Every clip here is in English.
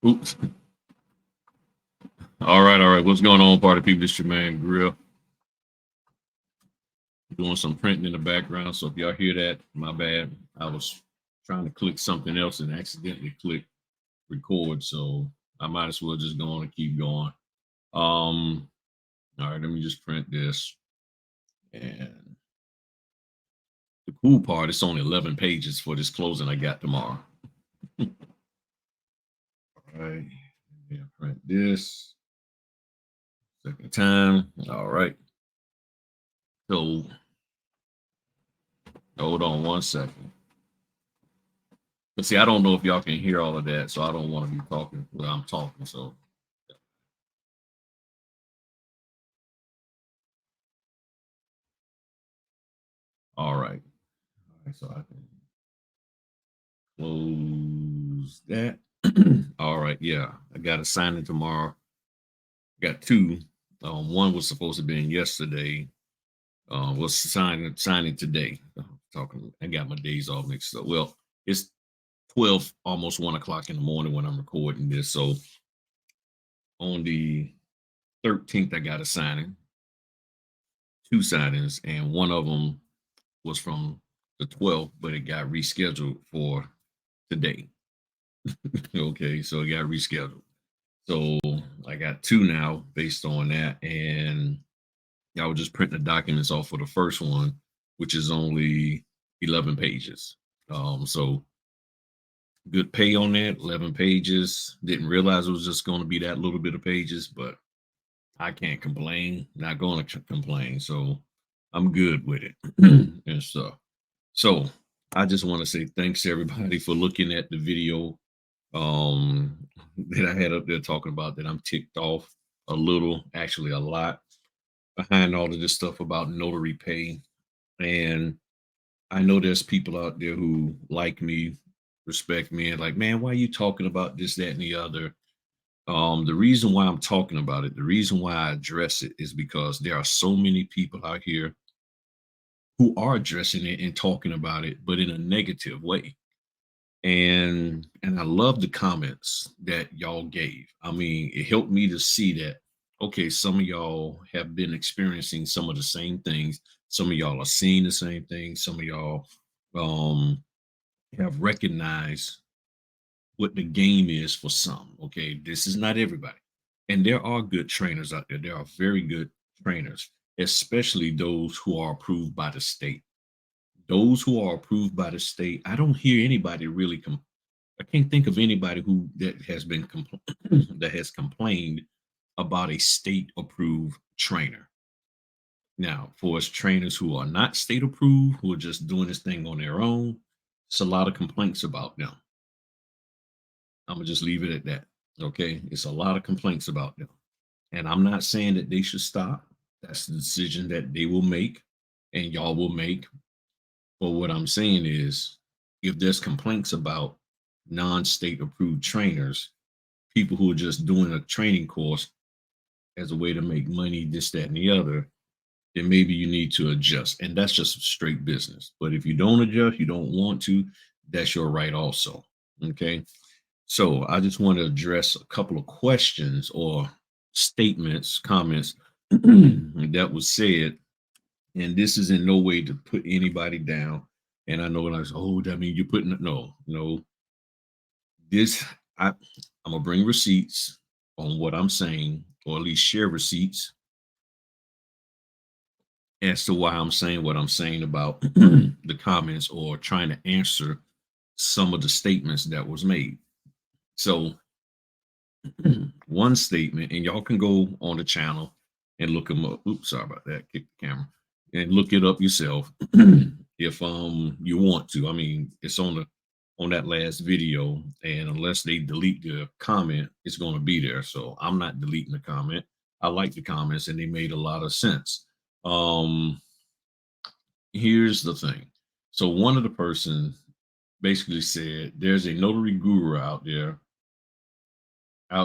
Oops. All right. What's going on, party people? This your man Grill. Doing some printing in the background. So if y'all hear that, my bad. I was trying to click something else and accidentally click record. So I might as well just go on and keep going. All right, let me just print this. And the cool part, it's only 11 pages for this closing I got tomorrow. All right. Yeah, print this. Second time. All right. So hold on one second. But see, I don't know if y'all can hear all of that, so I don't want to be talking while I'm talking. So, all right. All right, so I can close that. All right, yeah, I got a signing tomorrow. Got two. One was supposed to be in yesterday. Was signing today. Talking, I got my days all mixed up. Well, it's 12, almost 1 o'clock in the morning when I'm recording this. So on the 13th, I got a signing, two signings, and one of them was from the 12th, but it got rescheduled for today. Okay, so it got rescheduled. So I got two now based on that, and I was just printing the documents off for the first one, which is only 11 pages. So good pay on that, 11 pages. Didn't realize it was just going to be that little bit of pages, but I can't complain. Not going to complain. So I'm good with it and stuff. So I just want to say thanks to everybody for looking at the video that I had up there talking about that I'm ticked off a little, actually a lot, behind all of this stuff about notary pay. And I know there's people out there who like me, respect me, and like, man, why are you talking about this, that, and the other? The reason why I'm talking about it, the reason why I address it is because there are so many people out here who are addressing it and talking about it, but in a negative way. And I love the comments that y'all gave. I mean, it helped me to see that okay, some of y'all have been experiencing some of the same things. Some of y'all are seeing the same things. Some of y'all um have recognized what the game is for some. Okay, this is not everybody. And there are good trainers out there. There are very good trainers, especially those who are approved by the state. Those who are approved by the state, I don't hear anybody really I can't think of anybody who that has been that has complained about a state approved trainer. Now, for us trainers who are not state approved, who are just doing this thing on their own, it's a lot of complaints about them. I'm gonna just leave it at that. Okay, it's a lot of complaints about them, and I'm not saying that they should stop. That's the decision that they will make, and y'all will make. But what I'm saying is, if there's complaints about non-state approved trainers, people who are just doing a training course as a way to make money, this, that, and the other, then maybe you need to adjust. And that's just straight business. But if you don't adjust, you don't want to, that's your right also. Okay. So I just want to address a couple of questions or statements, comments that was said. And this is in no way to put anybody down. And I know when I say, oh, that means you're putting no. This I'm gonna bring receipts on what I'm saying, or at least share receipts as to why I'm saying what I'm saying about the comments or trying to answer some of the statements that was made. So one statement, and y'all can go on the channel and look them up. Oops, sorry about that. Kick the camera and look it up yourself if you want to. I mean, it's on that last video, and unless they delete the comment, it's going to be there. So I'm not deleting the comment. I like the comments, and they made a lot of sense. Um, Here's the thing. So one of the person basically said there's a notary guru out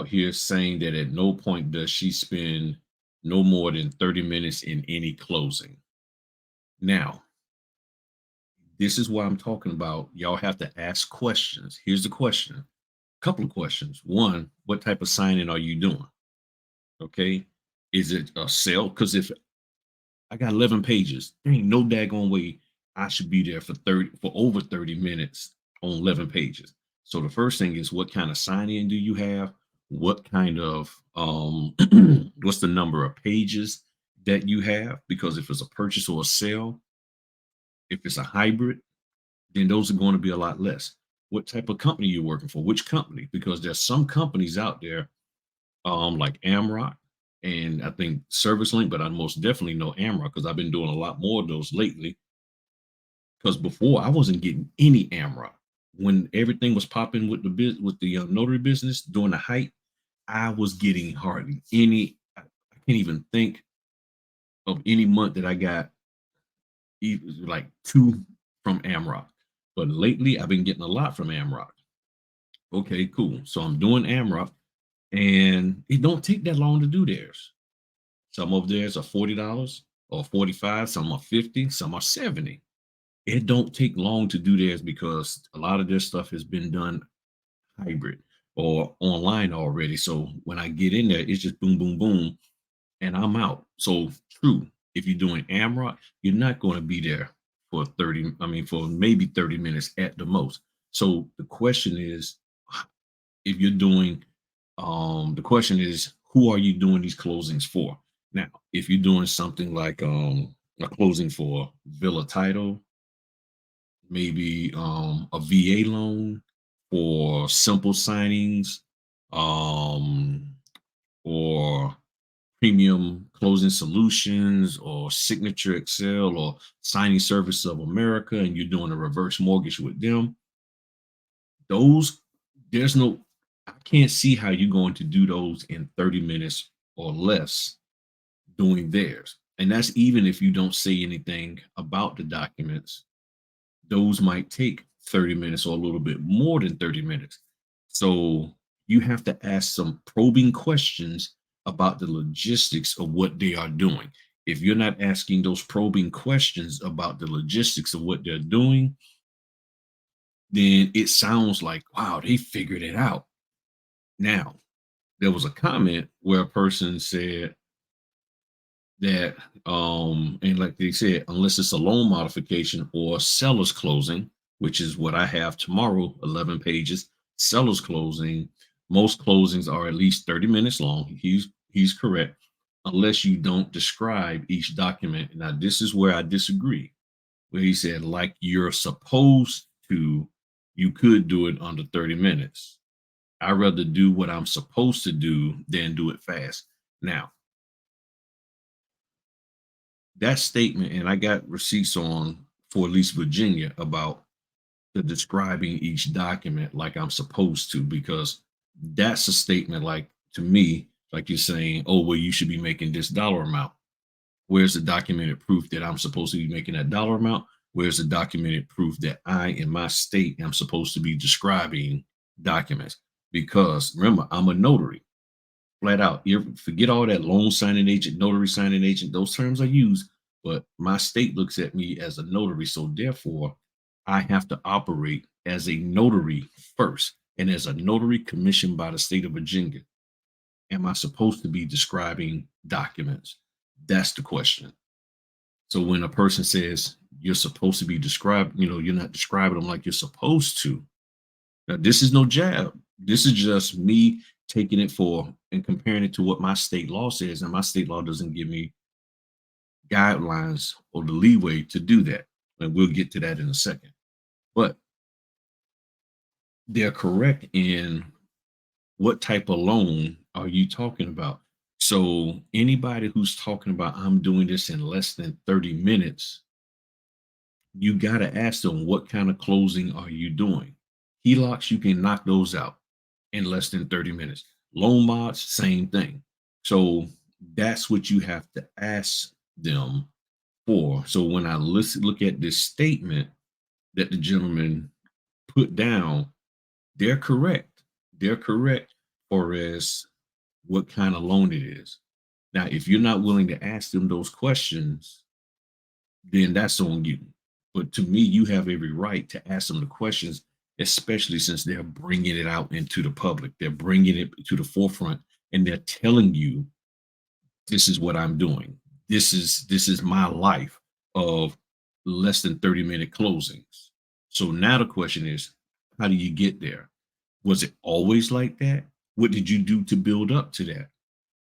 here saying that at no point does she spend no more than 30 minutes in any closing. Now, this is why I'm talking about y'all have to ask questions. Here's the question. Couple of questions. One, what type of signing are you doing? Okay. Is it a sale? Because if I got 11 pages, there ain't no daggone way I should be there for over 30 minutes on 11 pages. So the first thing is, what kind of sign in do you have? What kind of what's the number of pages that you have? Because if it's a purchase or a sale, if it's a hybrid, then those are going to be a lot less. What type of company you're working for? Which company? Because there's some companies out there, like Amrock, and I think Service Link, but I most definitely know Amrock because I've been doing a lot more of those lately. Because before I wasn't getting any Amrock. When everything was popping with the notary business during the height, I was getting hardly any. I can't even think of any month that I got like two from Amrock. But lately, I've been getting a lot from Amrock. Okay, cool. So I'm doing Amrock, and it don't take that long to do theirs. Some of theirs are $40 or 45, some are 50, some are 70. It don't take long to do theirs because a lot of their stuff has been done hybrid or online already. So when I get in there, it's just boom, boom, boom, and I'm out. So true. If you're doing AMROC, you're not going to be there for 30, I mean, for maybe 30 minutes at the most. So the question is, if you're doing, the question is, who are you doing these closings for? Now, if you're doing something like a closing for Villa Title, maybe a VA loan for simple signings, um, or premium closing solutions or signature Excel or signing service of America, and you're doing a reverse mortgage with them. Those, there's no, I can't see how you're going to do those in 30 minutes or less doing theirs. And that's even if you don't say anything about the documents. Those might take 30 minutes or a little bit more than 30 minutes. So you have to ask some probing questions about the logistics of what they are doing. If you're not asking those probing questions about the logistics of what they're doing, then it sounds like, wow, they figured it out. Now, there was a comment where a person said that, and like they said, unless it's a loan modification or seller's closing, which is what I have tomorrow, 11 pages, seller's closing, most closings are at least 30 minutes long. He's correct, unless you don't describe each document. Now, this is where I disagree, where he said, like you're supposed to, you could do it under 30 minutes. I'd rather do what I'm supposed to do than do it fast. Now, that statement, and I got receipts on for at least Virginia about the describing each document like I'm supposed to, because that's a statement like, to me, like you're saying, oh, well, you should be making this dollar amount. Where's the documented proof that I'm supposed to be making that dollar amount? Where's the documented proof that I, in my state, am supposed to be describing documents? Because remember, I'm a notary, flat out. You forget all that loan signing agent, notary signing agent. Those terms are used, but my state looks at me as a notary. So therefore, I have to operate as a notary first. And as a notary commissioned by the state of Virginia, am I supposed to be describing documents? That's the question. So when a person says you're supposed to be described, you're not describing them like you're supposed to. Now, this is no jab. This is just me taking it for and comparing it to what my state law says. And my state law doesn't give me guidelines or the leeway to do that. And we'll get to that in a second. But they're correct in what type of loan are you talking about? So anybody who's talking about I'm doing this in less than 30 minutes, you got to ask them, what kind of closing are you doing? HELOCs, you can knock those out in less than 30 minutes. Loan mods, same thing. So that's what you have to ask them for. So when I look at this statement that the gentleman put down, they're correct. They're correct for as what kind of loan it is. Now, if you're not willing to ask them those questions, then that's on you. But to me, you have every right to ask them the questions especially since they're bringing it out into the public. They're bringing it to the forefront, and they're telling you, this is what I'm doing. This is my life of less than 30-minute closings. So now the question is, how do you get there? Was it always like that? What did you do to build up to that?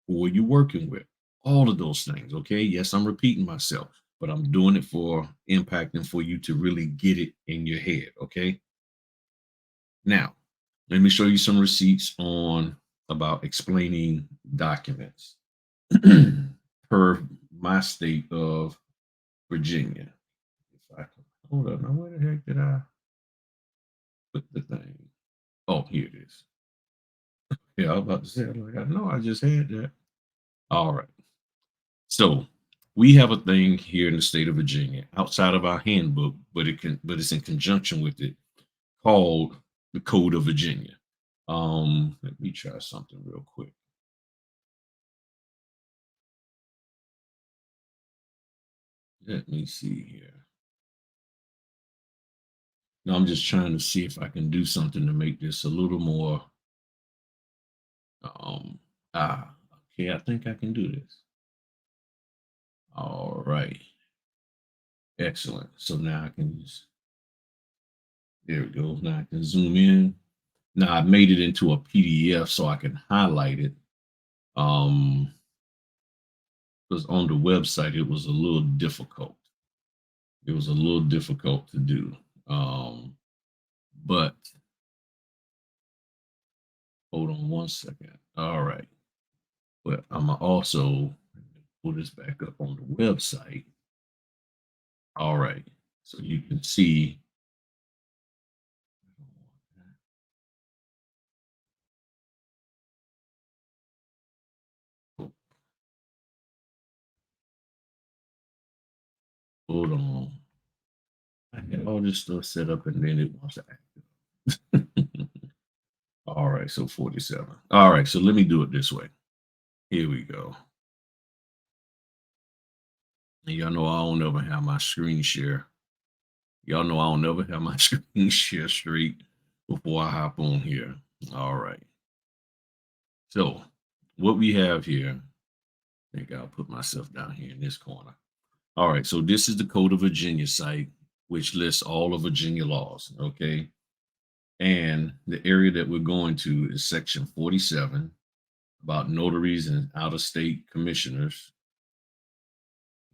Who are you working with? All of those things. Okay. Yes, I'm repeating myself, but I'm doing it for impact and for you to really get it in your head. Okay. Now, let me show you some receipts on about explaining documents per my state of Virginia. If I can hold up, now where the heck did I put the thing? Oh, here it is. Yeah, I was about to say, like, I know I just had that. All right. So we have a thing here in the state of Virginia outside of our handbook, but it's in conjunction with it, called the Code of Virginia. Let me try something real quick. Let me see here. Now I'm just trying to see if I can do something to make this a little more um okay, I think I can do this. All right. Excellent. So now I can just, there we go. Now I can zoom in. Now I made it into a PDF so I can highlight it. Um because on the website it was a little difficult. It was a little difficult to do. But hold on one second. All right. But I'm also pull this back up on the website. All right. So you can see. Hold on. I had all this stuff set up and then it wants to act. All right. So 47. All right. So let me do it this way. Here we go. And y'all know I don't ever have my screen share. Y'all know I don't ever have my screen share straight before I hop on here. All right. So what we have here, I think I'll put myself down here in this corner. All right. So this is the Code of Virginia site, which lists all of Virginia laws. Okay. And the area that we're going to is section 47 about notaries and out of state commissioners.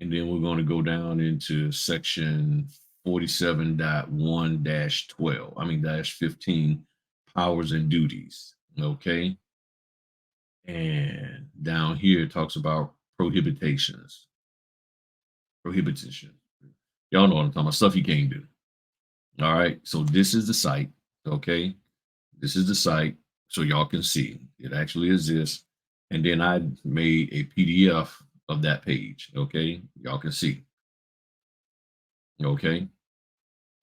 And then we're going to go down into section 47.1-12, I mean, dash 15, powers and duties. Okay. And down here it talks about prohibitions. Prohibition. Y'all know what I'm talking about. Stuff you can't do. All right. So this is the site. Okay. This is the site. So y'all can see it actually exists. And then I made a PDF of that page. Okay. Y'all can see. Okay.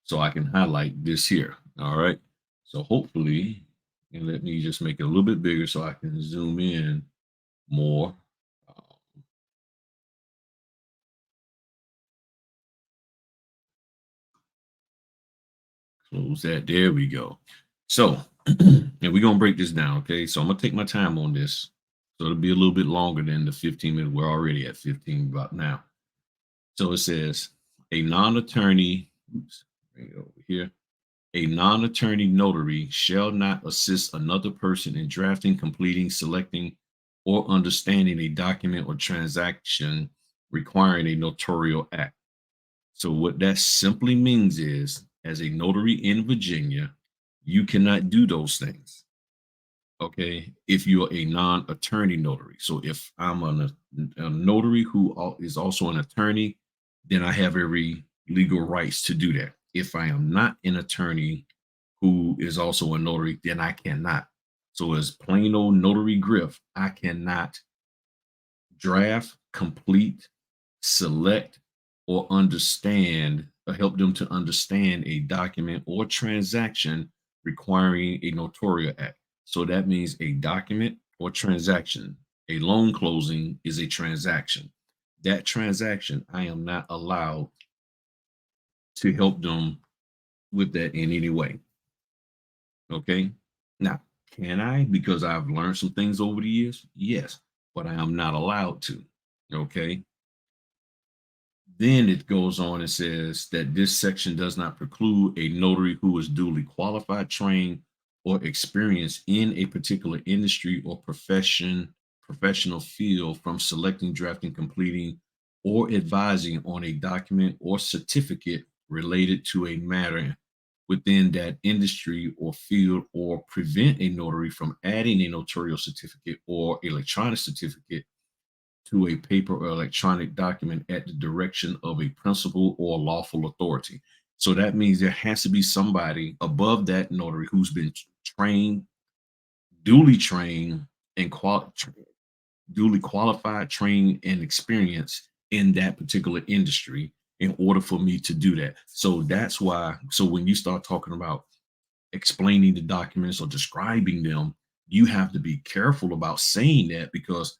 So I can highlight this here. All right. So hopefully, and let me just make it a little bit bigger so I can zoom in more. Close that. There we go. So, and we're going to break this down. Okay. So I'm going to take my time on this. So it'll be a little bit longer than the 15 minutes. We're already at 15 about now. So it says a non-attorney, oops, bring it over here. A non-attorney notary shall not assist another person in drafting, completing, selecting, or understanding a document or transaction requiring a notarial act. So what that simply means is, as a notary in Virginia, you cannot do those things. Okay, if you're a non-attorney notary. So if I'm a notary who is also an attorney, then I have every legal rights to do that. If I am not an attorney who is also a notary, then I cannot. So as plain old notary griff, I cannot draft, complete, select, or understand, or help them to understand a document or transaction requiring a notarial act. So that means a document or transaction. A loan closing is a transaction. That transaction, I am not allowed to help them with that in any way. Okay. Now, can I? Because I've learned some things over the years? Yes, but I am not allowed to. Okay. Then it goes on and says that this section does not preclude a notary who is duly qualified, trained, or experienced in a particular industry or professional field from selecting, drafting, completing, or advising on a document or certificate related to a matter within that industry or field, or prevent a notary from adding a notarial certificate or electronic certificate to a paper or electronic document at the direction of a principal or lawful authority. So that means there has to be somebody above that notary who's been trained, duly trained, and duly qualified, trained, and experienced in that particular industry in order for me to do that. So that's why. So when you start talking about explaining the documents or describing them, you have to be careful about saying that, because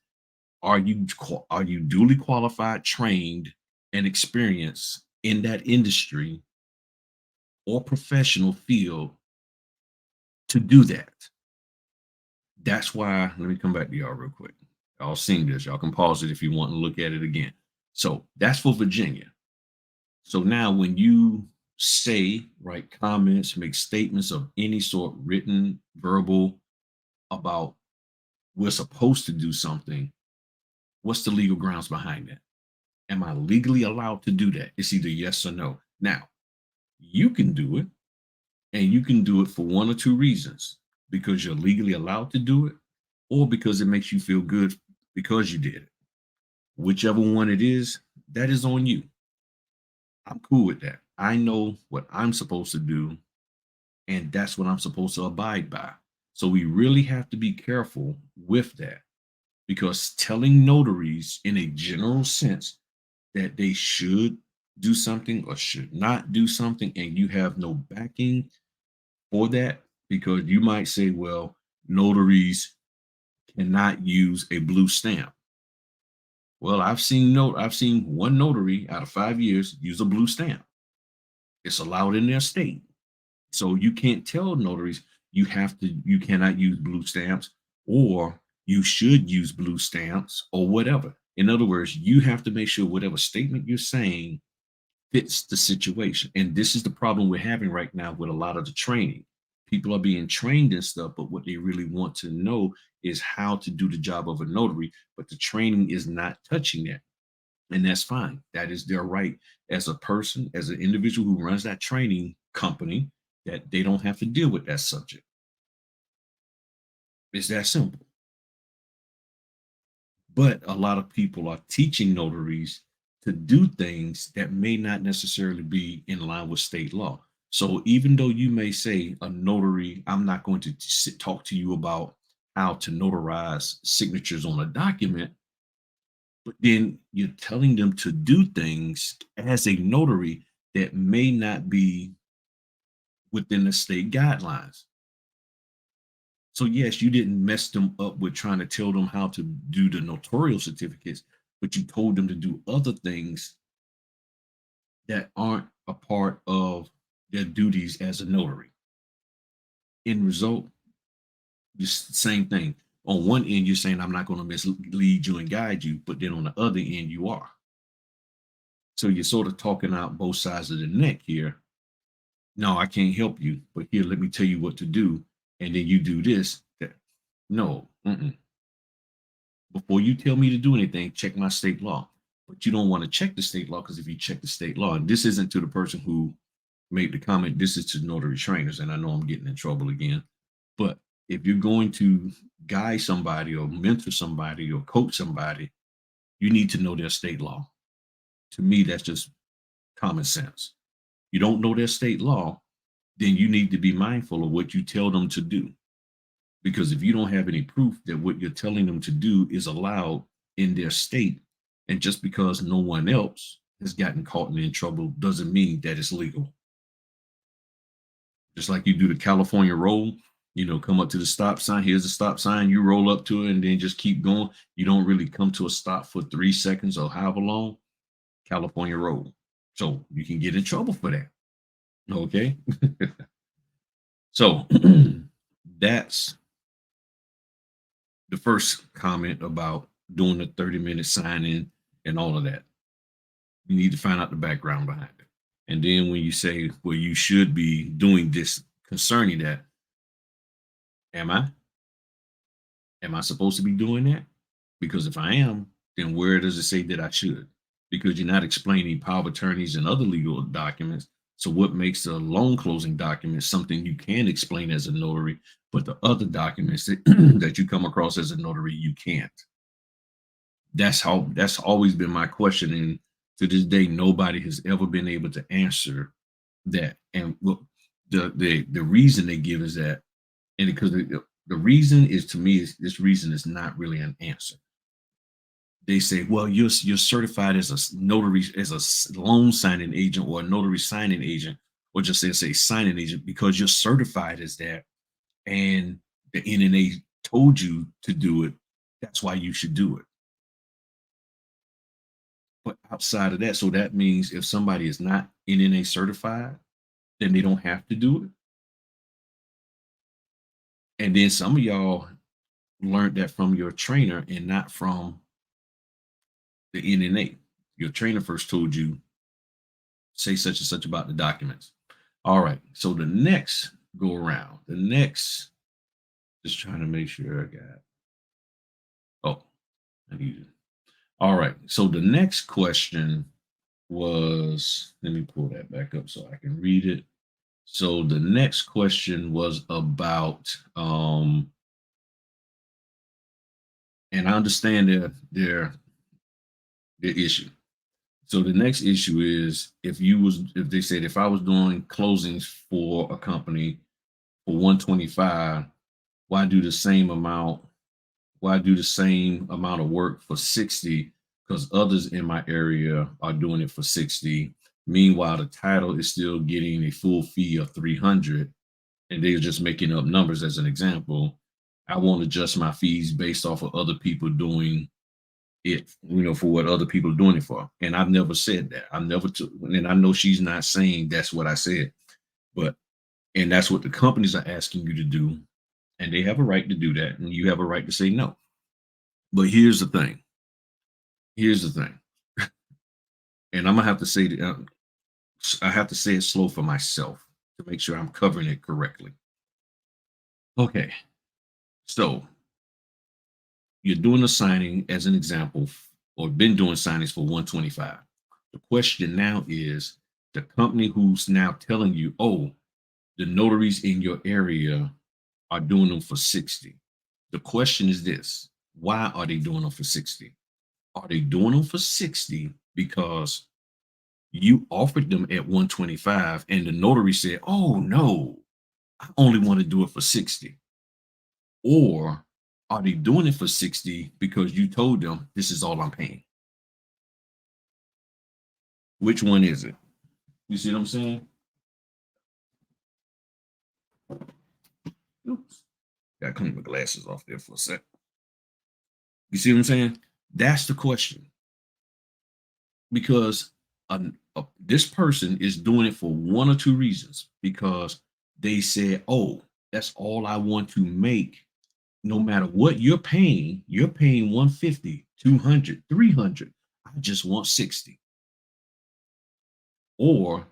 are you duly qualified, trained, and experienced in that industry or professional field to do that? That's why. Let me come back to y'all real quick. Y'all seen this. Y'all can pause it if you want to look at it again. So that's for Virginia. So now when you say, write comments, make statements of any sort, written, verbal, about we're supposed to do something, what's the legal grounds behind that? Am I legally allowed to do that? It's either yes or no. Now, you can do it, and you can do it for one or two reasons: because you're legally allowed to do it, or because it makes you feel good because you did it. Whichever one it is, that is on you. I'm cool with that. I know what I'm supposed to do, and that's what I'm supposed to abide by. So we really have to be careful with that, because telling notaries in a general sense that they should do something or should not do something, and you have no backing for that, because you might say, well, notaries cannot use a blue stamp. Well, I've seen one notary out of 5 years use a blue stamp. It's allowed in their state. So you can't tell notaries you cannot use blue stamps, or you should use blue stamps, or whatever. In other words, you have to make sure whatever statement you're saying fits the situation. And this is the problem we're having right now with a lot of the training. People are being trained and stuff, but what they really want to know is how to do the job of a notary, but the training is not touching that. And that's fine. That is their right as a person, as an individual who runs that training company, that they don't have to deal with that subject. It's that simple. But a lot of people are teaching notaries to do things that may not necessarily be in line with state law. So even though you may say a notary, I'm not going to talk to you about how to notarize signatures on a document, but then you're telling them to do things as a notary that may not be within the state guidelines. So yes, you didn't mess them up with trying to tell them how to do the notarial certificates, but you told them to do other things that aren't a part of their duties as a notary. In result, just same thing. On one end, you're saying I'm not going to mislead you and guide you, but then on the other end, you are. So you're sort of talking out both sides of the neck here. No, I can't help you, but here, let me tell you what to do, and then you do this. That no, before you tell me to do anything, check my state law. But you don't want to check the state law, because if you check the state law, and this isn't to the person who made the comment, this is to notary trainers, and I know I'm getting in trouble again. But if you're going to guide somebody or mentor somebody or coach somebody, you need to know their state law. To me, that's just common sense. You don't know their state law, then you need to be mindful of what you tell them to do. Because if you don't have any proof that what you're telling them to do is allowed in their state, and just because no one else has gotten caught in trouble doesn't mean that it's legal. Just like you do the California roll, come up to the stop sign. Here's the stop sign. You roll up to it and then just keep going. You don't really come to a stop for 3 seconds or however long. California roll. So you can get in trouble for that. Okay. So That's the first comment about doing the 30-minute sign in and all of that. You need to find out the background behind it. And then when you say, well, you should be doing this concerning that, am I? Am I supposed to be doing that? Because if I am, then where does it say that I should? Because you're not explaining power of attorneys and other legal documents. So what makes the loan closing document something you can explain as a notary, but the other documents that, that you come across as a notary, you can't? That's always been my question. And to this day, nobody has ever been able to answer that. And look, the reason they give is that, and because the reason is, to me, is this reason is not really an answer. They say, well, you're certified as a notary, as a loan signing agent or a notary signing agent, or just say signing agent because you're certified as that, and the NNA told you to do it. That's why you should do it. But outside of that, so that means if somebody is not NNA certified, then they don't have to do it. And then some of y'all learned that from your trainer and not from the NNA. Your trainer first told you, say such and such about the documents. All right. So the next go around, the next, just trying to make sure I got, oh, I need it. All right. So the next question was, let me pull that back up so I can read it. So the next question was about, and I understand their issue. So the next issue is if they said if I was doing closings for a company for 125, why do the same amount? Why do the same amount of work for 60? Because others in my area are doing it for 60. Meanwhile, the title is still getting a full fee of 300, and they're just making up numbers as an example. I won't adjust my fees based off of other people doing it, for what other people are doing it for. And I've never said that. I've never took, and I know she's not saying that's what I said, but, and that's what the companies are asking you to do. And they have a right to do that. And you have a right to say no. But here's the thing. Here's the thing. And I'm going to have to say that I have to say it slow for myself to make sure I'm covering it correctly. Okay. So you're doing a signing as an example, or been doing signings for 125. The question now is the company who's now telling you, oh, the notaries in your area are doing them for 60. The question is this: why are they doing them for 60? Are they doing them for 60 because you offered them at 125 and the notary said, oh no, I only want to do it for 60? Or are they doing it for 60 because you told them this is all I'm paying? Which one is it? You see what I'm saying? Oops. Gotta clean my glasses off there for a sec. You see what I'm saying? That's the question. Because this person is doing it for one or two reasons. Because they said, oh, that's all I want to make. No matter what you're paying 150, 200, 300. I just want 60. Or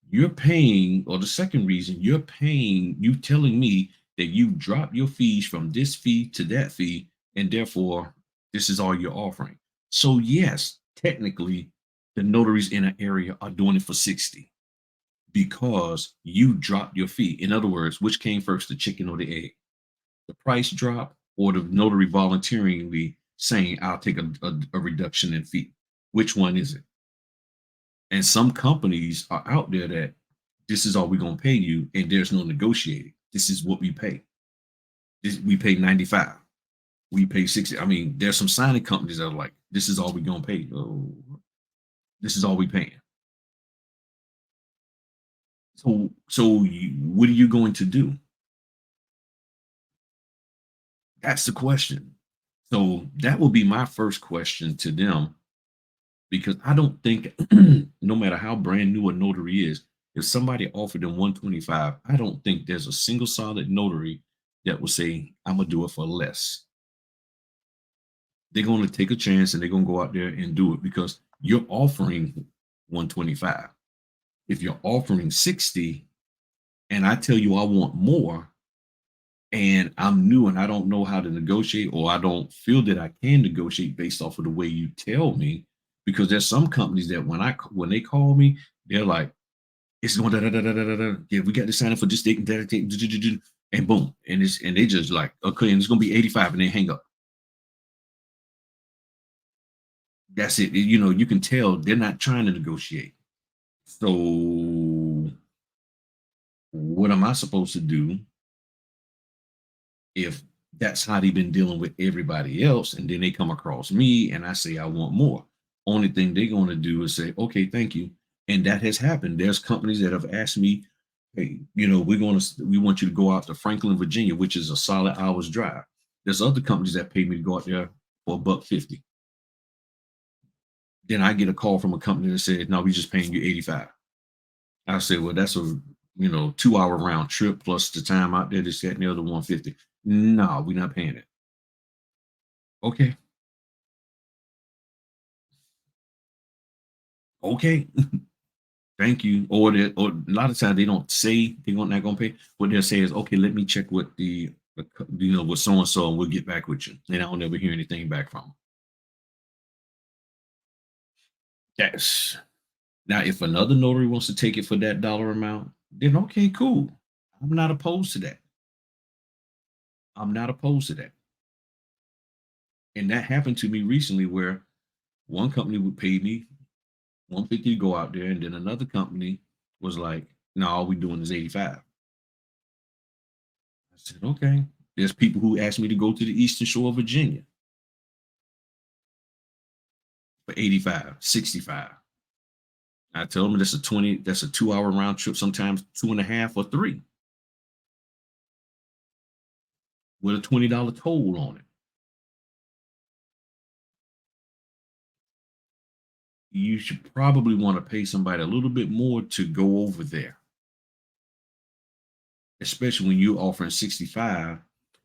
you're paying, or the second reason, you're paying, you telling me that you drop your fees from this fee to that fee, and therefore this is all you're offering. So yes, technically, the notaries in an area are doing it for 60 because you dropped your fee. In other words, which came first, the chicken or the egg? The price drop or the notary voluntarily saying, I'll take a reduction in fee? Which one is it? And some companies are out there that this is all we're going to pay you, and there's no negotiating. This is what we pay. We pay 95. We pay 60. I mean, there's some signing companies that are like, this is all we're going to pay. Oh, this is all we paying. So what are you going to do? That's the question. So that will be my first question to them, because I don't think, no matter how brand new a notary is, if somebody offered them 125, I don't think there's a single solid notary that will say, I'm gonna do it for less. They're gonna take a chance and they're gonna go out there and do it because you're offering 125. If you're offering 60 and I tell you I want more and I'm new and I don't know how to negotiate or I don't feel that I can negotiate based off of the way you tell me, because there's some companies that when they call me, they're like, it's going da da da da da da. Da. Yeah, we got to sign up for this date and that date, and boom, and they just like, okay, and it's gonna be 85, and then hang up. That's it. You know, you can tell they're not trying to negotiate. So what am I supposed to do if that's how they've been dealing with everybody else, and then they come across me and I say I want more? Only thing they're going to do is say, okay, thank you. And that has happened. There's companies that have asked me, hey, you know, we want you to go out to Franklin, Virginia, which is a solid hour's drive. There's other companies that pay me to go out there for $1.50. Then I get a call from a company that says, no, we just paying you 85. I say, well, that's a 2 hour round trip plus the time out there, this, that, and the other 150. No, we're not paying it. Okay. Okay. Thank you. Or a lot of times they don't say they're not gonna pay. What they'll say is, okay, let me check with with so and so, and we'll get back with you. And I don't never hear anything back from them. Yes. Now, if another notary wants to take it for that dollar amount, then okay, cool. I'm not opposed to that. I'm not opposed to that. And that happened to me recently where one company would pay me 150 to go out there, and then another company was like, no, all we doing is 85. I said, okay. There's people who asked me to go to the Eastern Shore of Virginia for 85, 65. I tell them that's a 2 hour round trip, sometimes two and a half or three, with a $20 toll on it. You should probably want to pay somebody a little bit more to go over there, especially when you're offering 65,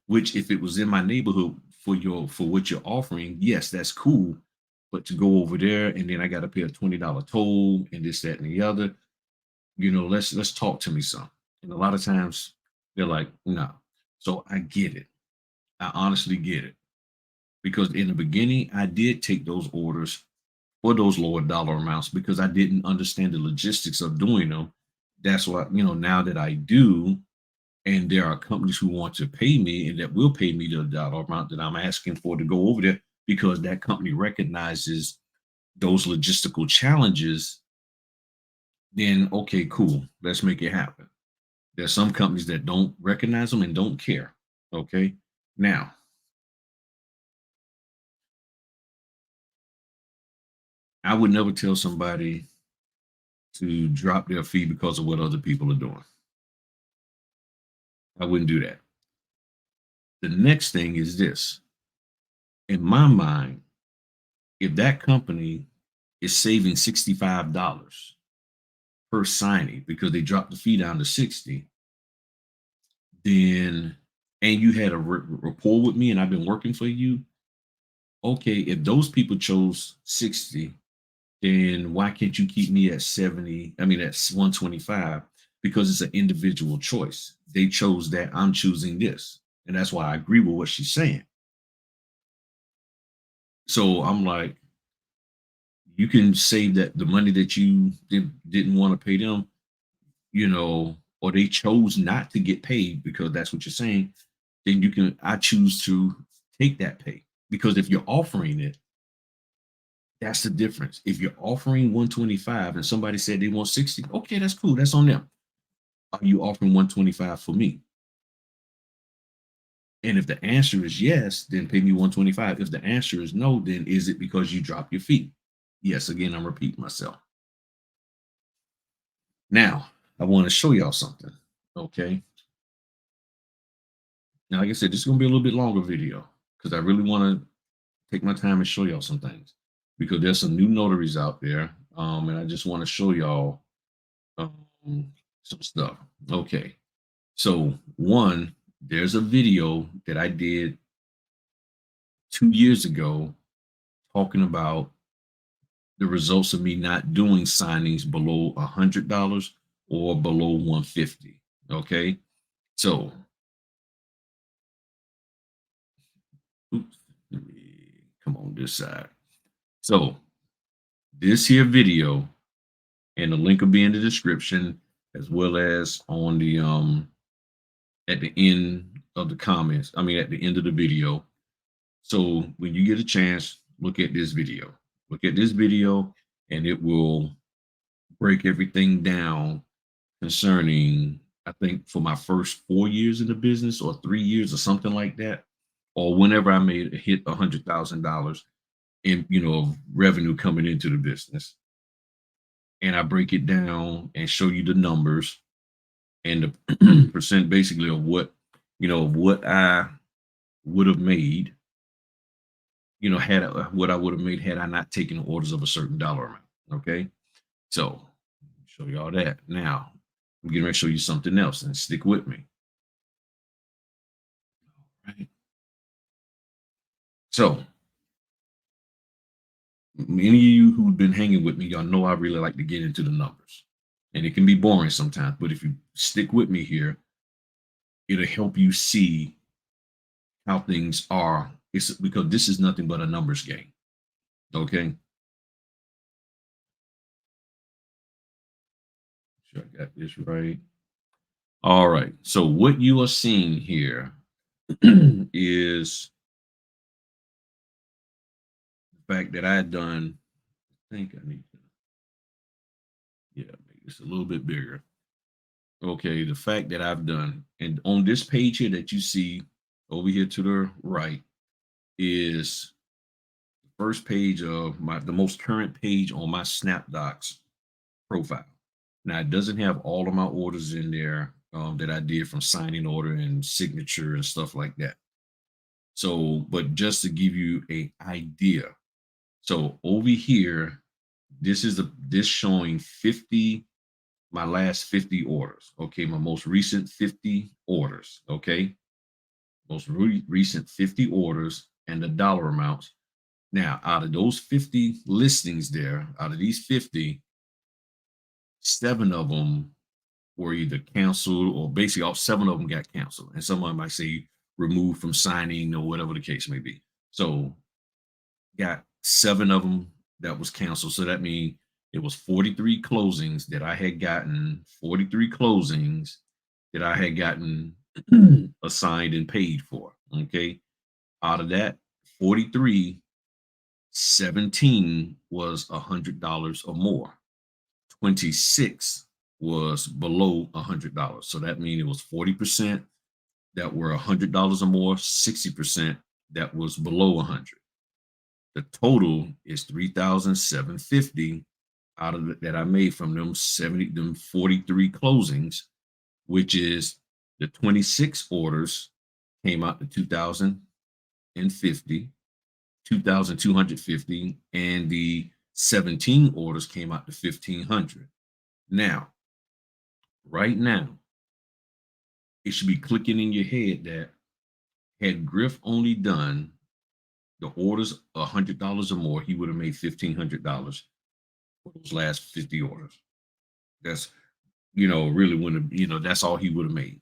which if it was in my neighborhood for what you're offering, yes, that's cool. But to go over there and then I got to pay a $20 toll and this, that, and the other, let's talk to me some. And a lot of times they're like, no. So I get it. I honestly get it. Because in the beginning, I did take those orders for those lower dollar amounts because I didn't understand the logistics of doing them. That's why, now that I do, and there are companies who want to pay me and that will pay me the dollar amount that I'm asking for to go over there because that company recognizes those logistical challenges, then okay, cool. Let's make it happen. There's some companies that don't recognize them and don't care. Okay. Now, I would never tell somebody to drop their fee because of what other people are doing. I wouldn't do that. The next thing is this. In my mind, if that company is saving $65 per signing because they dropped the fee down to 60, then and you had a rapport with me and I've been working for you, okay, if those people chose 60, then why can't you keep me at 70? I mean, that's 125 because it's an individual choice. They chose that. I'm choosing this. And that's why I agree with what she's saying. So I'm like, you can save that the money that you didn't want to pay them, or they chose not to get paid because that's what you're saying. Then I choose to take that pay because if you're offering it, that's the difference. If you're offering 125 and somebody said they want 60, okay, that's cool. That's on them. Are you offering 125 for me? And if the answer is yes, then pay me 125. If the answer is no, then is it because you dropped your fee? Yes, again, I'm repeating myself. Now, I want to show y'all something. Okay. Now, like I said, this is going to be a little bit longer video because I really want to take my time and show y'all some things because there's some new notaries out there. And I just want to show y'all um, some stuff. Okay. So, one, there's a video that I did 2 years ago talking about the results of me not doing signings below $100 or below 150. Okay. So, oops, let me come on this side. So, this here video, and the link will be in the description, as well as on the at the end of the comments. I mean, at the end of the video. So when you get a chance, look at this video. Look at this video, and it will break everything down concerning, I think, for my first 4 years in the business, or 3 years, or something like that, or whenever I made hit $100,000 in, of revenue coming into the business. And I break it down and show you the numbers and the percent, basically, of what I would have made, what I would have made had I not taken orders of a certain dollar amount. Okay. So show you all that. Now I'm getting ready to show you something else, and stick with me. Right. So many of you who've been hanging with me, y'all know I really like to get into the numbers. And it can be boring sometimes, but if you stick with me here, it'll help you see how things are. It's because this is nothing but a numbers game. Okay. Sure, I got this right. All right. So what you are seeing here is the fact that I had done. I think I need to, yeah, make this a little bit bigger. Okay, the fact that I've done, and on this page here that you see over here to the right, is the first page of the most current page on my SnapDocs profile. Now it doesn't have all of my orders in there that I did, from signing order and signature and stuff like that. So, but just to give you a idea, so over here, this showing 50, my last 50 orders. Okay, my most recent 50 orders. Okay, recent 50 orders and the dollar amounts. Now, out of those 50 listings there, out of these 50, 7 of them were either canceled, or basically all 7 of them got canceled. And someone might say removed from signing, or whatever the case may be. So got 7 of them that was canceled. So that means it was 43 closings that I had gotten, 43 closings that I had gotten assigned and paid for. Okay. Out of that 43, 17 was $100 or more. 26 was below $100. So that means it was 40% that were $100 or more, 60% that was below 100. The total is 3,750 out of that I made from them 43 closings, which is the 26 orders came out to 2,050, 2,250, and the 17 orders came out to 1,500. Now, right now, it should be clicking in your head that had Griff only done the orders $100 or more, he would have made $1,500 for those last 50 orders. That's, really when, that's all he would have made.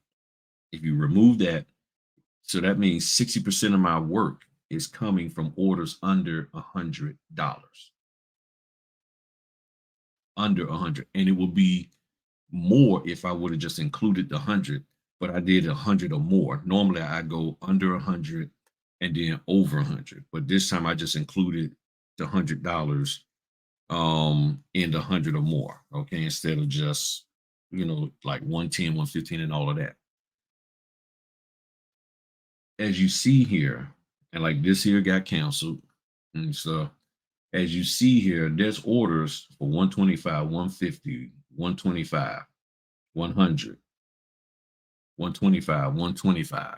If you remove that, so that means 60% of my work is coming from orders under $100. Under 100. And it will be more if I would have just included the 100, but I did 100 or more. Normally I go under 100 and then over 100, but this time I just included the $100 in the 100 or more. Okay, instead of just, like 110, 115 and all of that. As you see here, and like this here got canceled, and so as you see here, there's orders for 125, 150, 125, 100, 125, 125,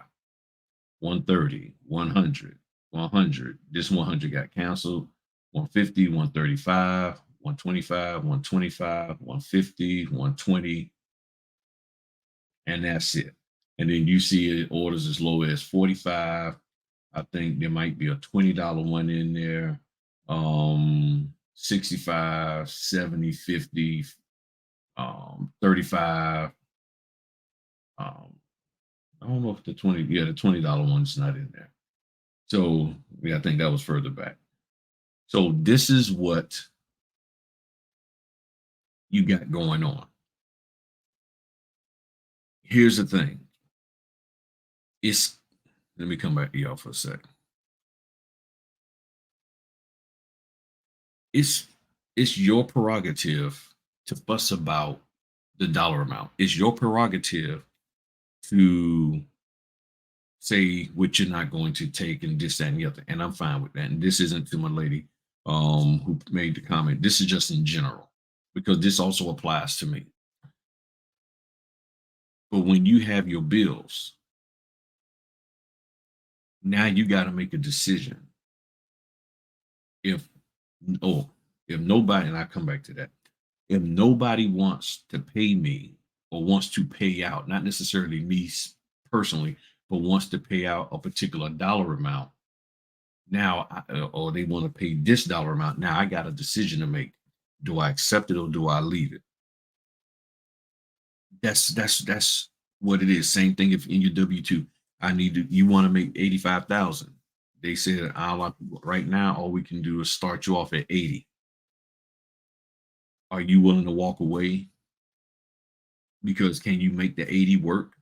130, 100, 100. This 100 got canceled. 150, 135, 125, 125, 150, 120, and that's it. And then you see orders as low as 45. I think there might be a $20 one in there. 65, 70, 50, 35. Um, I don't know if the 20, yeah, the $20 one's not in there. So yeah, I think that was further back. So this is what you got going on. Here's the thing. It's Let me come back to y'all for a second. It's it's your prerogative to fuss about the dollar amount. It's your prerogative to say what you're not going to take and this, that, and the other. And I'm fine with that. And this isn't to my lady who made the comment. This is just in general, because this also applies to me. But when you have your bills, now you got to make a decision. If oh, if nobody, and I come back to that, if nobody wants to pay me or wants to pay out, not necessarily me personally, but wants to pay out a particular dollar amount, now, or they want to pay this dollar amount, now I got a decision to make. Do I accept it or do I leave it? That's what it is. Same thing if in your W-2, you want to make 85,000. They said right now, all we can do is start you off at 80. Are you willing to walk away? Because can you make the 80 work?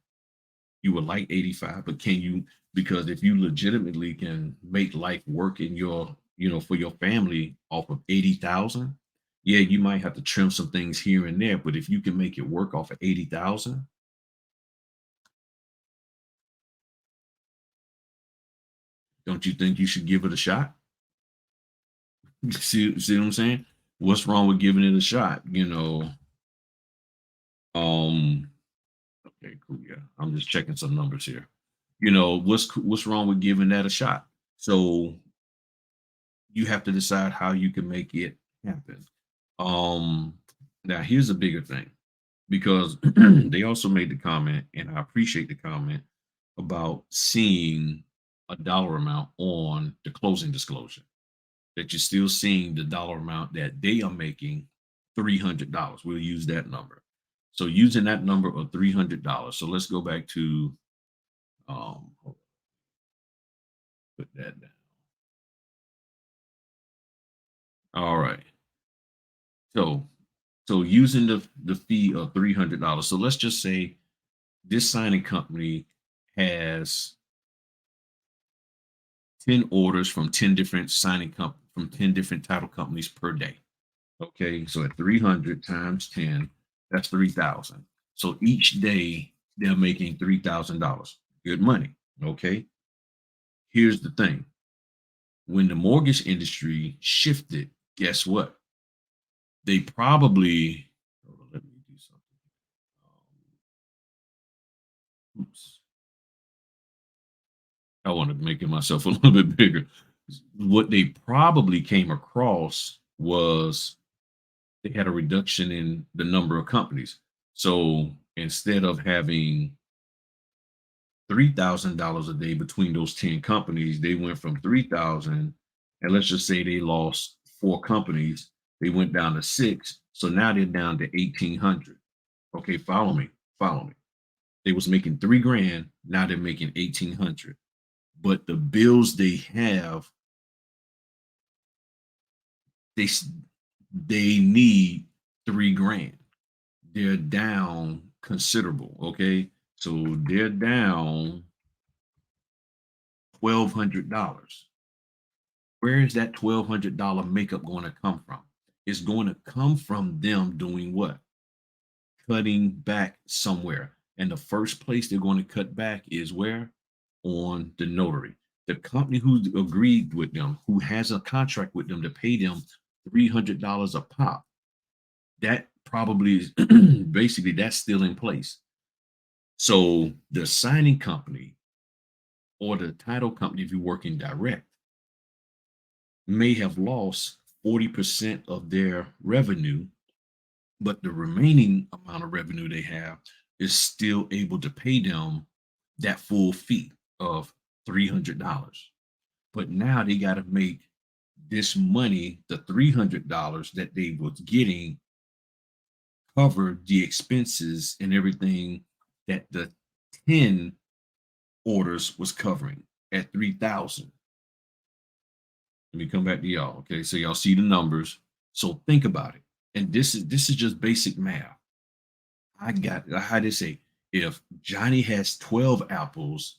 You would like 85, but can you? Because if you legitimately can make life work in your, for your family off of 80,000, yeah, you might have to trim some things here and there, but if you can make it work off of 80,000, don't you think you should give it a shot? See what I'm saying? What's wrong with giving it a shot? Um, okay, cool. Yeah, I'm just checking some numbers here. What's wrong with giving that a shot? So you have to decide how you can make it happen. Um, Now here's a bigger thing, because they also made the comment, and I appreciate the comment about seeing a dollar amount on the closing disclosure, that you're still seeing the dollar amount that they are making, $300. We'll use that number. So using that number of $300. So let's go back to put that down. All right. So using the fee of $300. So let's just say this signing company has 10 orders from 10 different from 10 different title companies per day. Okay, so at 300 times 10, that's 3,000. So each day they're making $3,000. Good money. Okay, here's the thing. When the mortgage industry shifted, guess what? They probably, hold on, let me do something. Oops. I want to make it myself a little bit bigger. What they probably came across was they had a reduction in the number of companies. So instead of having $3,000 a day between those 10 companies, they went from 3,000, and let's just say they lost four companies, they went down to six. So now they're down to 1,800. Okay, follow me. They was making 3 grand, now they're making 1,800. But the bills they have, they they need 3 grand. They're down considerable. Okay, so they're down $1,200. Where is that $1,200 makeup going to come from? It's going to come from them doing what? Cutting back somewhere. And the first place they're going to cut back is where? On the notary. The company who agreed with them, who has a contract with them to pay them $300 a pop, that probably is basically that's still in place. So the signing company or the title company, if you're working direct, may have lost 40% of their revenue, but the remaining amount of revenue they have is still able to pay them that full fee of $300. But now they got to make this money, the $300 that they was getting, cover the expenses and everything that the 10 orders was covering at 3,000. Let me come back to y'all. Okay. So y'all see the numbers. So think about it. And this is just basic math. I got how they say if Johnny has 12 apples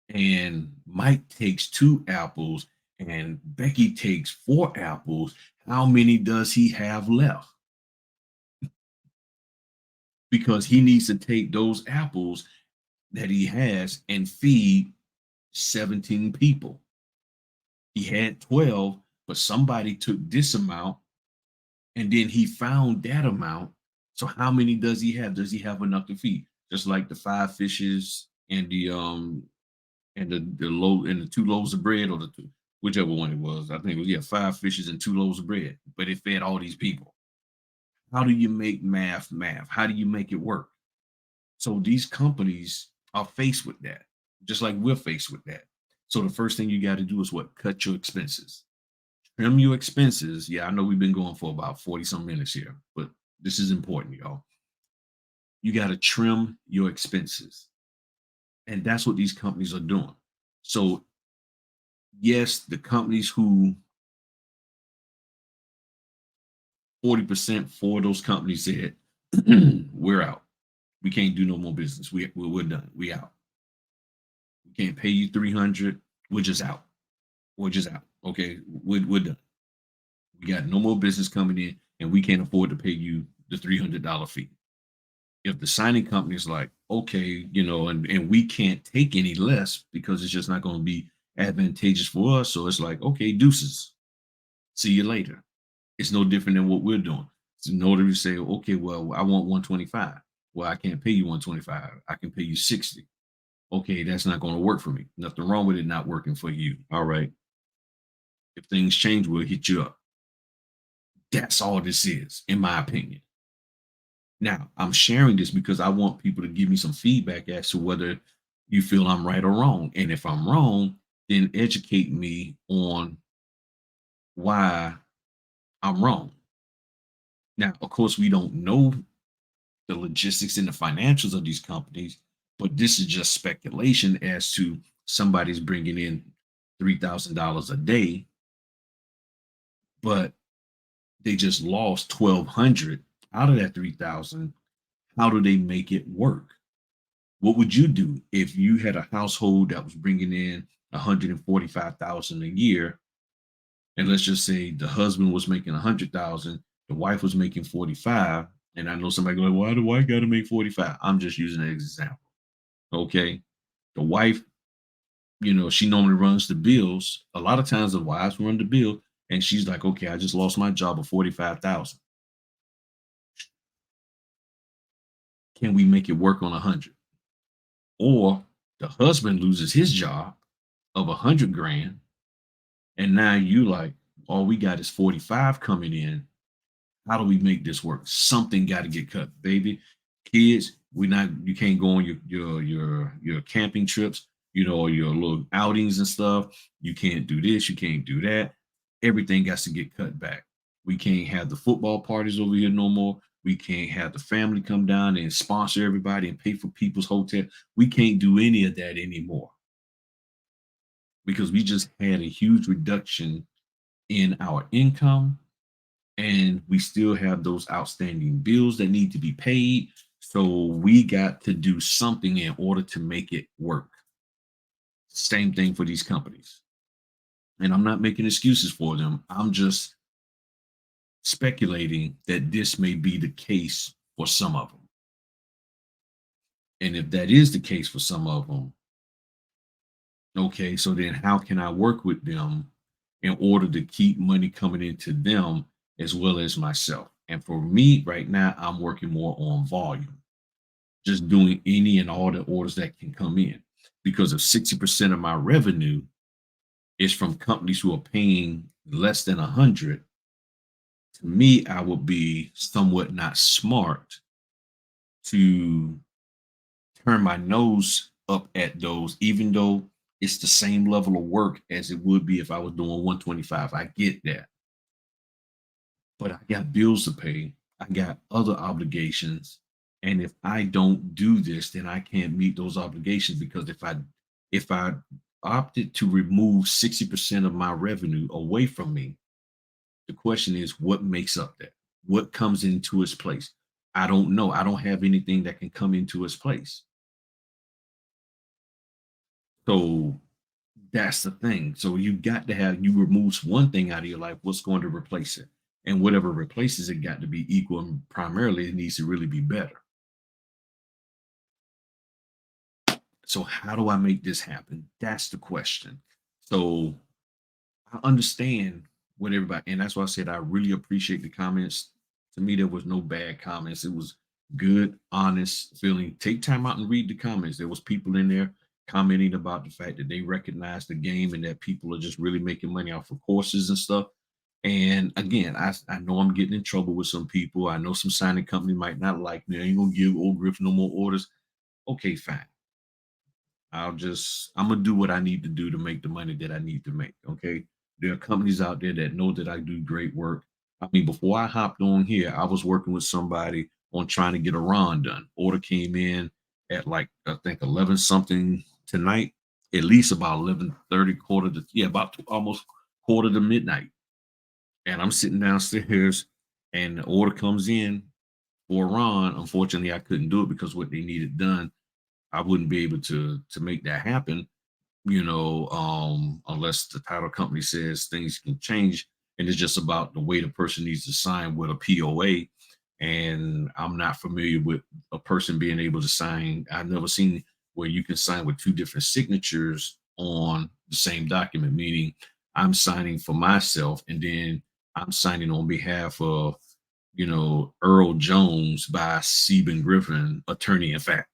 and Mike takes 2 apples and Becky takes 4 apples, how many does he have left? Because he needs to take those apples that he has and feed 17 people. He had 12, but somebody took this amount and then he found that amount. So how many does he have? Does he have enough to feed? Just like the 5 fishes and the low and the 2 loaves of bread, or the two, whichever one it was. I think it was, yeah, 5 fishes and 2 loaves of bread, but it fed all these people. How do you make math? How do you make it work? So these companies are faced with that, just like we're faced with that. So the first thing you got to do is what? Cut your expenses. Trim your expenses. Yeah, I know we've been going for about 40 some minutes here, but this is important, y'all. You got to trim your expenses. And that's what these companies are doing. So, yes, the companies who 40% for those companies said, we're out. We can't do no more business. We're done. We out. We can't pay you 300. We're just out. We're just out. Okay, we're done. We got no more business coming in, and we can't afford to pay you the $300 fee. If the signing company is like, okay, and we can't take any less because it's just not going to be advantageous for us. So it's like, okay, deuces. See you later. It's no different than what we're doing. So notary say, okay, well, I want 125. Well, I can't pay you 125. I can pay you 60. Okay, that's not going to work for me. Nothing wrong with it not working for you. All right. If things change, we'll hit you up. That's all this is, in my opinion. Now, I'm sharing this because I want people to give me some feedback as to whether you feel I'm right or wrong. And if I'm wrong, then educate me on why I'm wrong. Now, of course, we don't know the logistics and the financials of these companies, but this is just speculation as to somebody's bringing in $3,000 a day, but they just lost 1,200 out of that 3,000. How do they make it work? What would you do if you had a household that was bringing in 145,000 a year, and let's just say the husband was making 100,000, the wife was making 45, and I know somebody going, why do the wife got to make 45? I'm just using an example. Okay, the wife, she normally runs the bills. A lot of times the wives run the bill, and she's like, okay, I just lost my job of 45,000. Can we make it work on 100? Or the husband loses his job of 100 grand, and now you like, all we got is 45 coming in. How do we make this work? Something got to get cut, baby. Kids, you can't go on your camping trips, or your little outings and stuff. You can't do this, you can't do that. Everything got to get cut back. We can't have the football parties over here no more. We can't have the family come down and sponsor everybody and pay for people's hotel. We can't do any of that anymore because we just had a huge reduction in our income, and we still have those outstanding bills that need to be paid. So we got to do something in order to make it work. Same thing for these companies. And I'm not making excuses for them. I'm just speculating that this may be the case for some of them. And if that is the case for some of them, okay, so then how can I work with them in order to keep money coming into them as well as myself? And for me right now, I'm working more on volume, just doing any and all the orders that can come in. Because if 60% of my revenue is from companies who are paying less than 100, to me, I would be somewhat not smart to turn my nose up at those, even though it's the same level of work as it would be if I was doing 125. I get that. But I got bills to pay. I got other obligations. And if I don't do this, then I can't meet those obligations because if I opted to remove 60% of my revenue away from me, the question is what makes up that? What comes into its place? I don't know. I don't have anything that can come into its place. So that's the thing. So you got to have you remove one thing out of your life, what's going to replace it? And whatever replaces it got to be equal and primarily it needs to really be better. So how do I make this happen? That's the question. So I understand what everybody, and that's why I said I really appreciate the comments. To me, there was no bad comments. It was good, honest feeling. Take time out and read the comments. There was people in there commenting about the fact that they recognize the game and that people are just really making money off of courses and stuff. And again, I know I'm getting in trouble with some people. I know some signing company might not like me. I ain't gonna give old Griff no more orders. Okay, fine. I'm gonna do what I need to do to make the money that I need to make. Okay. There are companies out there that know that I do great work. I mean, before I hopped on here, I was working with somebody on trying to get a run done. Order came in at like I think 11 something tonight, at least about 11:30, quarter to yeah, about almost quarter to midnight. And I'm sitting downstairs and the order comes in for Ron. Unfortunately, I couldn't do it because what they needed done, I wouldn't be able to make that happen, unless the title company says things can change. And it's just about the way the person needs to sign with a POA. And I'm not familiar with a person being able to sign. I've never seen where you can sign with two different signatures on the same document, meaning I'm signing for myself and then I'm signing on behalf of, Earl Jones by Sieben Griffin, attorney in fact.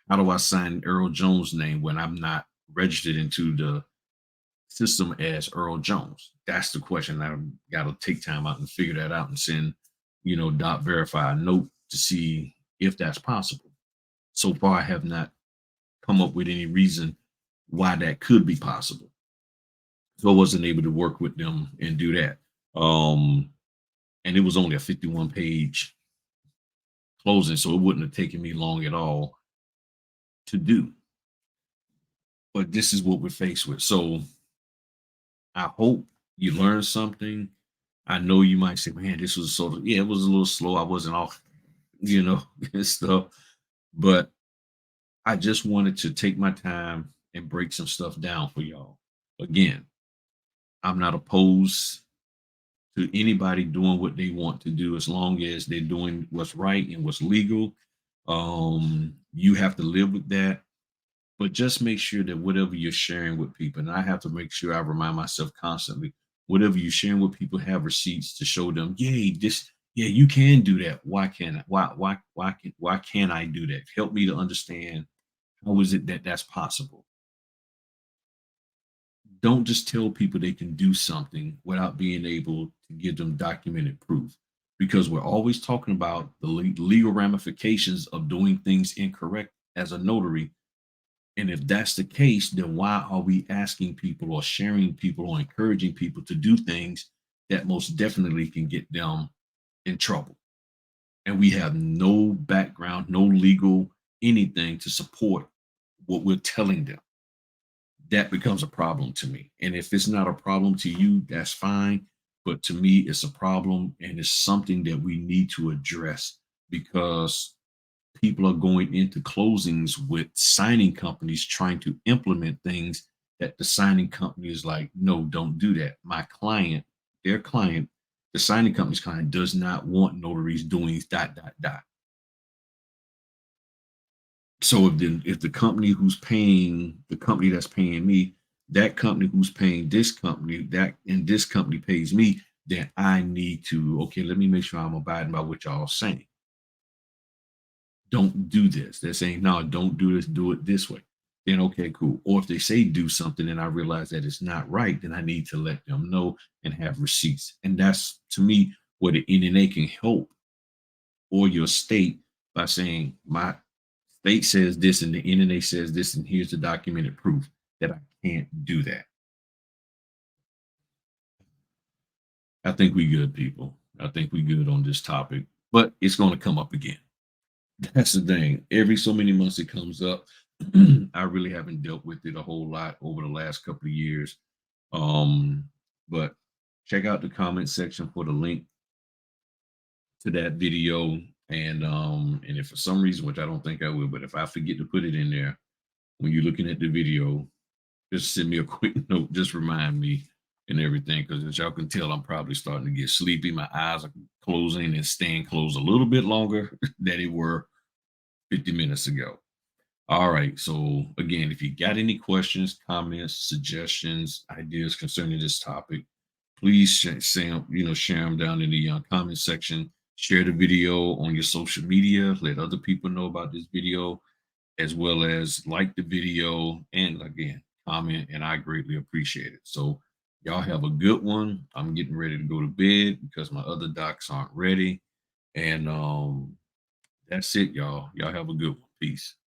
How do I sign Earl Jones' name when I'm not registered into the system as Earl Jones? That's the question. I got to take time out and figure that out and send, dot verify a note to see if that's possible. So far, I have not come up with any reason why that could be possible. So I wasn't able to work with them and do that. And it was only a 51 page closing, so it wouldn't have taken me long at all to do. But this is what we're faced with. So I hope you learned something. I know you might say, man, this was sort of, yeah, it was a little slow. I wasn't off, and stuff. But I just wanted to take my time and break some stuff down for y'all. Again, I'm not opposed to anybody doing what they want to do as long as they're doing what's right and what's legal. You have to live with that. But just make sure that whatever you're sharing with people, and I have to make sure I remind myself constantly, whatever you're sharing with people, have receipts to show them, yay, this, yeah, you can do that. Why can't I? Why can't I do that? Help me to understand how is it that that's possible. Don't just tell people they can do something without being able to give them documented proof, because we're always talking about the legal ramifications of doing things incorrect as a notary. And if that's the case, then why are we asking people or sharing people or encouraging people to do things that most definitely can get them in trouble? And we have no background, no legal anything to support what we're telling them. That becomes a problem to me. And if it's not a problem to you, that's fine. But to me, it's a problem and it's something that we need to address because people are going into closings with signing companies trying to implement things that the signing company is like, no, don't do that. My client, their client, the signing company's client does not want notaries doing dot dot dot. So if the company who's paying the company that's paying me, that company who's paying this company, that and this company pays me, then I need to, okay, let me make sure I'm abiding by what y'all are saying. Don't do this. They're saying, no, don't do this, do it this way. Then okay, cool. Or if they say do something and I realize that it's not right, then I need to let them know and have receipts. And that's to me where the NNA can help or your state by saying my state says this and the NNA says this, and here's the documented proof that I can't do that. I think we good, people. I think we good on this topic, but it's going to come up again. That's the thing. Every so many months it comes up. I really haven't dealt with it a whole lot over the last couple of years. Um, but check out the comment section for the link to that video. And if for some reason, which I don't think I will, but if I forget to put it in there when you're looking at the video, just send me a quick note, just remind me and everything. Because as y'all can tell, I'm probably starting to get sleepy. My eyes are closing and staying closed a little bit longer than they were 50 minutes ago. All right. So again, if you got any questions, comments, suggestions, ideas concerning this topic, please share them down in the comment section. Share the video on your social media. Let other people know about this video, as well as like the video and again comment. And I greatly appreciate it. So y'all have a good one. I'm getting ready to go to bed because my other docs aren't ready. And that's it, y'all. Y'all have a good one. Peace.